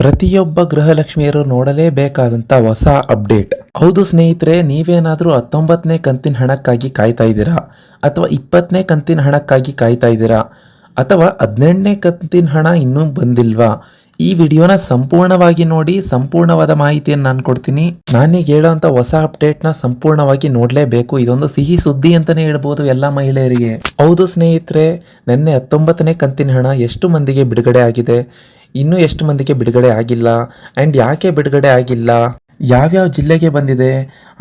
ಪ್ರತಿಯೊಬ್ಬ ಗೃಹಲಕ್ಷ್ಮಿಯರು ನೋಡಲೇಬೇಕಾದಂತ ಹೊಸ ಅಪ್ಡೇಟ್. ಹೌದು ಸ್ನೇಹಿತರೆ, ನೀವೇನಾದ್ರೂ 19ನೇ ಕಂತಿನ ಹಣಕ್ಕಾಗಿ ಕಾಯ್ತಾ ಇದ್ದೀರಾ, ಅಥವಾ 20ನೇ ಕಂತಿನ ಹಣಕ್ಕಾಗಿ ಕಾಯ್ತಾ ಇದ್ದೀರಾ, ಅಥವಾ 18ನೇ ಕಂತಿನ ಹಣ ಇನ್ನೂ ಬಂದಿಲ್ವಾ? ಈ ವಿಡಿಯೋನ ಸಂಪೂರ್ಣವಾಗಿ ನೋಡಿ, ಸಂಪೂರ್ಣವಾದ ಮಾಹಿತಿಯನ್ನು ನಾನು ಕೊಡ್ತೀನಿ. ನಾನೀಗ ಹೇಳೋಂಥ ಹೊಸ ಅಪ್ಡೇಟ್ನ ಸಂಪೂರ್ಣವಾಗಿ ನೋಡಲೇಬೇಕು. ಇದೊಂದು ಸಿಹಿ ಸುದ್ದಿ ಅಂತಾನೆ ಹೇಳ್ಬೋದು ಎಲ್ಲ ಮಹಿಳೆಯರಿಗೆ. ಹೌದು ಸ್ನೇಹಿತರೆ, ನಿನ್ನೆ 19ನೇ ಕಂತಿನ ಹಣ ಎಷ್ಟು ಮಂದಿಗೆ ಬಿಡುಗಡೆ ಆಗಿದೆ, ಇನ್ನೂ ಎಷ್ಟು ಮಂದಿಗೆ ಬಿಡುಗಡೆ ಆಗಿಲ್ಲ, ಆ್ಯಂಡ್ ಯಾಕೆ ಬಿಡುಗಡೆ ಆಗಿಲ್ಲ, ಯಾವ್ಯಾವ ಜಿಲ್ಲೆಗೆ ಬಂದಿದೆ,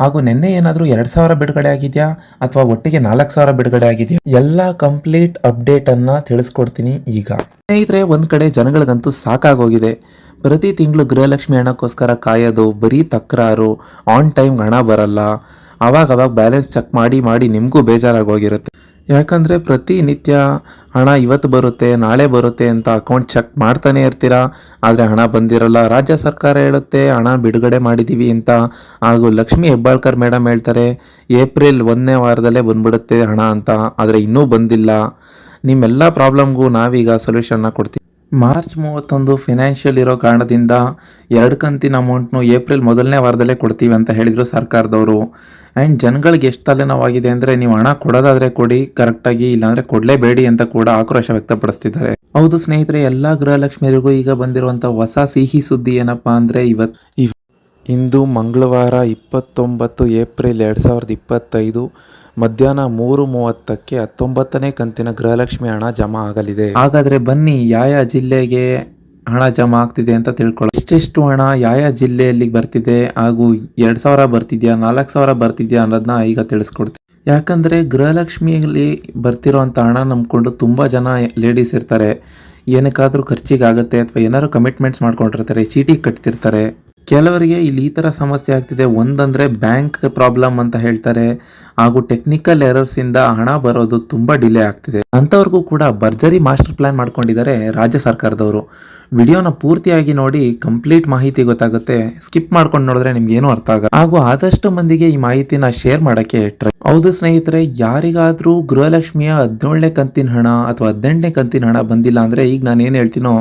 ಹಾಗೂ ನಿನ್ನೆ ಏನಾದರೂ 2,000 ಬಿಡುಗಡೆ ಆಗಿದೆಯಾ ಅಥವಾ ಒಟ್ಟಿಗೆ 4,000 ಬಿಡುಗಡೆ ಆಗಿದೆಯಾ, ಎಲ್ಲ ಕಂಪ್ಲೀಟ್ ಅಪ್ಡೇಟನ್ನು ತಿಳಿಸ್ಕೊಡ್ತೀನಿ ಈಗ. ಸ್ನೇಹಿತರೆ, ಒಂದು ಕಡೆ ಜನಗಳಿಗಂತೂ ಸಾಕಾಗೋಗಿದೆ. ಪ್ರತಿ ತಿಂಗಳು ಗೃಹಲಕ್ಷ್ಮಿ ಹಣಕ್ಕೋಸ್ಕರ ಕಾಯೋದು, ಬರೀ ತಕರಾರು, ಆನ್ ಟೈಮ್ ಹಣ ಬರಲ್ಲ, ಅವಾಗ ಬ್ಯಾಲೆನ್ಸ್ ಚೆಕ್ ಮಾಡಿ ನಿಮಗೂ ಬೇಜಾರಾಗೋಗಿರುತ್ತೆ. ಯಾಕಂದರೆ ಪ್ರತಿನಿತ್ಯ ಹಣ ಇವತ್ತು ಬರುತ್ತೆ, ನಾಳೆ ಬರುತ್ತೆ ಅಂತ ಅಕೌಂಟ್ ಚೆಕ್ ಮಾಡ್ತಾನೆ ಇರ್ತೀರಾ, ಆದರೆ ಹಣ ಬಂದಿರಲ್ಲ. ರಾಜ್ಯ ಸರ್ಕಾರ ಹೇಳುತ್ತೆ ಹಣ ಬಿಡುಗಡೆ ಮಾಡಿದ್ದೀವಿ ಅಂತ, ಹಾಗೂ ಲಕ್ಷ್ಮಿ ಹೆಬ್ಬಾಳ್ಕರ್ ಮೇಡಮ್ ಹೇಳ್ತಾರೆ ಏಪ್ರಿಲ್ 1ನೇ ವಾರದಲ್ಲೇ ಬಂದ್ಬಿಡುತ್ತೆ ಹಣ ಅಂತ, ಆದರೆ ಇನ್ನೂ ಬಂದಿಲ್ಲ. ನಿಮ್ಮೆಲ್ಲ ಪ್ರಾಬ್ಲಮ್ಗೂ ನಾವೀಗ ಸೊಲ್ಯೂಷನ್ನ ಕೊಡ್ತೀವಿ. ಮಾರ್ಚ್ 31 ಫಿನಾನ್ಷಿಯಲ್ ಇರೋ ಕಾರಣದಿಂದ 2 ಕಂತಿನ ಅಮೌಂಟ್ನು ಏಪ್ರಿಲ್ 1ನೇ ವಾರದಲ್ಲೇ ಕೊಡ್ತೀವಿ ಅಂತ ಹೇಳಿದರು ಸರ್ಕಾರದವರು. ಆ್ಯಂಡ್ ಜನಗಳಿಗೆ ಎಷ್ಟು ತಲೆನೋವಾಗಿದೆ ಅಂದರೆ, ನೀವು ಹಣ ಕೊಡೋದಾದರೆ ಕೊಡಿ ಕರೆಕ್ಟಾಗಿ, ಇಲ್ಲಾಂದರೆ ಕೊಡಲೇಬೇಡಿ ಅಂತ ಕೂಡ ಆಕ್ರೋಶ ವ್ಯಕ್ತಪಡಿಸ್ತಿದ್ದಾರೆ. ಹೌದು ಸ್ನೇಹಿತರೆ, ಎಲ್ಲ ಗೃಹಲಕ್ಷ್ಮಿಯರಿಗೂ ಈಗ ಬಂದಿರುವಂಥ ಹೊಸ ಸಿಹಿ ಸುದ್ದಿ ಏನಪ್ಪ ಅಂದರೆ, ಇಂದು ಮಂಗಳವಾರ 29 ಏಪ್ರಿಲ್ 2025 ಮಧ್ಯಾಹ್ನ 3:30ಕ್ಕೆ 19ನೇ ಕಂತಿನ ಗೃಹಲಕ್ಷ್ಮಿ ಹಣ ಜಮಾ ಆಗಲಿದೆ. ಹಾಗಾದರೆ ಬನ್ನಿ, ಯಾವ ಜಿಲ್ಲೆಗೆ ಹಣ ಜಮಾ ಆಗ್ತಿದೆ ಅಂತ ತಿಳ್ಕೊಳ್ಳೋಣ. ಎಷ್ಟೆಷ್ಟು ಹಣ ಯಾವ ಜಿಲ್ಲೆಯಲ್ಲಿ ಬರ್ತಿದೆ, ಹಾಗೂ 2,000 ಬರ್ತಿದ್ಯಾ, 4,000 ಬರ್ತಿದ್ಯಾ ಅನ್ನೋದನ್ನ ಈಗ ತಿಳಿಸ್ಕೊಡ್ತೀನಿ. ಯಾಕಂದರೆ ಗೃಹಲಕ್ಷ್ಮಿಯಲ್ಲಿ ಬರ್ತಿರೋಂಥ ಹಣ ನಂಬ್ಕೊಂಡು ತುಂಬ ಜನ ಲೇಡೀಸ್ ಇರ್ತಾರೆ. ಏನಕ್ಕಾದರೂ ಖರ್ಚಿಗೆ ಆಗುತ್ತೆ, ಅಥವಾ ಏನಾದ್ರು ಕಮಿಟ್ಮೆಂಟ್ಸ್ ಮಾಡ್ಕೊಂಡಿರ್ತಾರೆ, ಚೀಟಿ ಕಟ್ತಿರ್ತಾರೆ. ಕೆಲವರಿಗೆ ಇಲ್ಲಿ ಈ ಥರ ಸಮಸ್ಯೆ ಆಗ್ತಿದೆ. ಒಂದಂದರೆ ಬ್ಯಾಂಕ್ ಪ್ರಾಬ್ಲಮ್ ಅಂತ ಹೇಳ್ತಾರೆ, ಹಾಗೂ ಟೆಕ್ನಿಕಲ್ ಎರರ್ಸಿಂದ ಹಣ ಬರೋದು ತುಂಬ ಡಿಲೇ ಆಗ್ತಿದೆ. ಅಂಥವ್ರಿಗೂ ಕೂಡ ಭರ್ಜರಿ ಮಾಸ್ಟರ್ ಪ್ಲಾನ್ ಮಾಡ್ಕೊಂಡಿದ್ದಾರೆ ರಾಜ್ಯ ಸರ್ಕಾರದವರು. ವಿಡಿಯೋನ ಪೂರ್ತಿಯಾಗಿ ನೋಡಿ, ಕಂಪ್ಲೀಟ್ ಮಾಹಿತಿ ಗೊತ್ತಾಗುತ್ತೆ. ಸ್ಕಿಪ್ ಮಾಡ್ಕೊಂಡು ನೋಡಿದ್ರೆ ನಿಮ್ಗೆ ಏನೂ ಅರ್ಥ ಆಗಲ್ಲ. ಹಾಗೂ ಆದಷ್ಟು ಮಂದಿಗೆ ಈ ಮಾಹಿತಿನ ಶೇರ್ ಮಾಡೋಕ್ಕೆ ಟ್ರೈ. ಹೌದು ಸ್ನೇಹಿತರೆ, ಯಾರಿಗಾದರೂ ಗೃಹಲಕ್ಷ್ಮಿಯ 17ನೇ ಕಂತಿನ ಹಣ ಅಥವಾ 18ನೇ ಕಂತಿನ ಹಣ ಬಂದಿಲ್ಲ ಅಂದರೆ, ಈಗ ನಾನು ಏನು ಹೇಳ್ತೀನೋ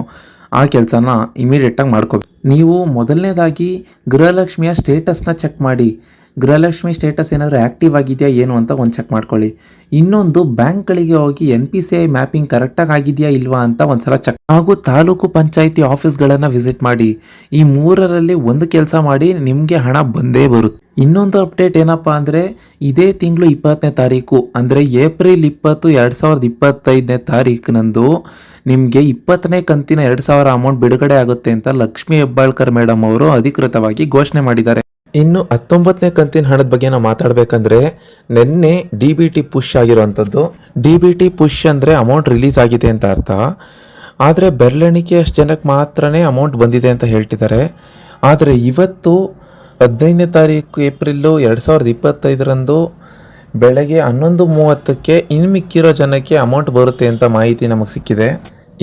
ಆ ಕೆಲಸನ ಇಮಿಡಿಯೇಟಾಗಿ ಮಾಡ್ಕೋಬೇಕು. ನೀವು ಮೊದಲನೇದಾಗಿ ಗೃಹಲಕ್ಷ್ಮಿಯ ಸ್ಟೇಟಸ್ನ ಚೆಕ್ ಮಾಡಿ. ಗೃಹಲಕ್ಷ್ಮಿ ಸ್ಟೇಟಸ್ ಏನಾದರೂ ಆ್ಯಕ್ಟಿವ್ ಆಗಿದೆಯಾ ಏನು ಅಂತ ಒಂದು ಚೆಕ್ ಮಾಡ್ಕೊಳ್ಳಿ. ಇನ್ನೊಂದು, ಬ್ಯಾಂಕ್ಗಳಿಗೆ ಹೋಗಿ NPCI ಮ್ಯಾಪಿಂಗ್ ಕರೆಕ್ಟಾಗಿ ಆಗಿದೆಯಾ ಇಲ್ವಾ ಅಂತ ಒಂದು ಸಲ ಚೆಕ್. ಹಾಗೂ ತಾಲೂಕು ಪಂಚಾಯಿತಿ ಆಫೀಸ್ಗಳನ್ನು ವಿಸಿಟ್ ಮಾಡಿ. ಈ 3ರಲ್ಲಿ ಒಂದು ಕೆಲಸ ಮಾಡಿ, ನಿಮಗೆ ಹಣ ಬಂದೇ ಬರುತ್ತೆ. ಇನ್ನೊಂದು ಅಪ್ಡೇಟ್ ಏನಪ್ಪ ಅಂದರೆ, ಇದೇ ತಿಂಗಳು 20ನೇ ತಾರೀಕು ಅಂದರೆ ಏಪ್ರಿಲ್ 20, 2025ನೇ ತಾರೀಕಿನಂದು ನಿಮಗೆ 20ನೇ ಕಂತಿನ 2,000 ಅಮೌಂಟ್ ಬಿಡುಗಡೆ ಆಗುತ್ತೆ ಅಂತ ಲಕ್ಷ್ಮಿ ಹೆಬ್ಬಾಳ್ಕರ್ ಮೇಡಮ್ ಅವರು ಅಧಿಕೃತವಾಗಿ ಘೋಷಣೆ ಮಾಡಿದ್ದಾರೆ. ಇನ್ನು 19ನೇ ಕಂತಿನ ಹಣದ ಬಗ್ಗೆ ನಾವು ಮಾತಾಡಬೇಕಂದ್ರೆ, ನಿನ್ನೆ DBT ಪುಷ್ ಆಗಿರುವಂಥದ್ದು. DBT ಪುಷ್ ಅಂದರೆ ಅಮೌಂಟ್ ರಿಲೀಸ್ ಆಗಿದೆ ಅಂತ ಅರ್ಥ. ಆದರೆ ಬೆರಳೆಣಿಕೆ ಅಷ್ಟು ಜನಕ್ಕೆ ಮಾತ್ರನೇ ಅಮೌಂಟ್ ಬಂದಿದೆ ಅಂತ ಹೇಳ್ತಿದ್ದಾರೆ. ಆದರೆ ಇವತ್ತು 15ನೇ ತಾರೀಕು ಏಪ್ರಿಲ್ಲು 2025ರಂದು ಬೆಳಗ್ಗೆ 11:30ಕ್ಕೆ ಇನ್ನು ಮಿಕ್ಕಿರೋ ಜನಕ್ಕೆ ಅಮೌಂಟ್ ಬರುತ್ತೆ ಅಂತ ಮಾಹಿತಿ ನಮಗೆ ಸಿಕ್ಕಿದೆ.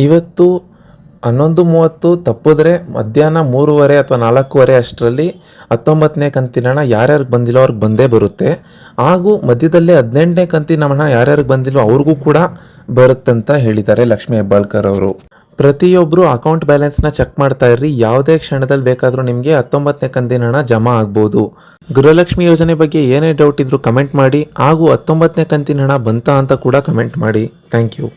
ಇವತ್ತು 11:30 ತಪ್ಪಿದ್ರೆ ಮಧ್ಯಾಹ್ನ 3:30 ಅಥವಾ 4:15 ಅಷ್ಟರಲ್ಲಿ 19ನೇ ಕಂತಿನ ಹಣ ಯಾರ್ಯಾರಿಗೆ ಬಂದಿಲ್ಲೋ ಅವ್ರಿಗೆ ಬಂದೇ ಬರುತ್ತೆ. ಹಾಗೂ ಮಧ್ಯದಲ್ಲೇ 18ನೇ ಕಂತಿನ ಹಣ ಯಾರ್ಯಾರಿಗೆ ಬಂದಿಲ್ಲೋ ಅವ್ರಿಗೂ ಕೂಡ ಬರುತ್ತಂತ ಹೇಳಿದ್ದಾರೆ ಲಕ್ಷ್ಮಿ ಹೆಬ್ಬಾಳ್ಕರ್ ಅವರು. ಪ್ರತಿಯೊಬ್ಬರು ಅಕೌಂಟ್ ಬ್ಯಾಲೆನ್ಸ್ನ ಚೆಕ್ ಮಾಡ್ತಾ ಇರ್ರಿ. ಯಾವುದೇ ಕ್ಷಣದಲ್ಲಿ ಬೇಕಾದರೂ ನಿಮಗೆ 19ನೇ ಕಂತಿನ ಹಣ ಜಮಾ ಆಗ್ಬೋದು. ಗೃಹಲಕ್ಷ್ಮಿ ಯೋಜನೆ ಬಗ್ಗೆ ಏನೇ ಡೌಟ್ ಇದ್ರೂ ಕಮೆಂಟ್ ಮಾಡಿ, ಹಾಗೂ 19ನೇ ಕಂತಿನ ಹಣ ಬಂತಾ ಅಂತ ಕೂಡ ಕಮೆಂಟ್ ಮಾಡಿ. Thank you.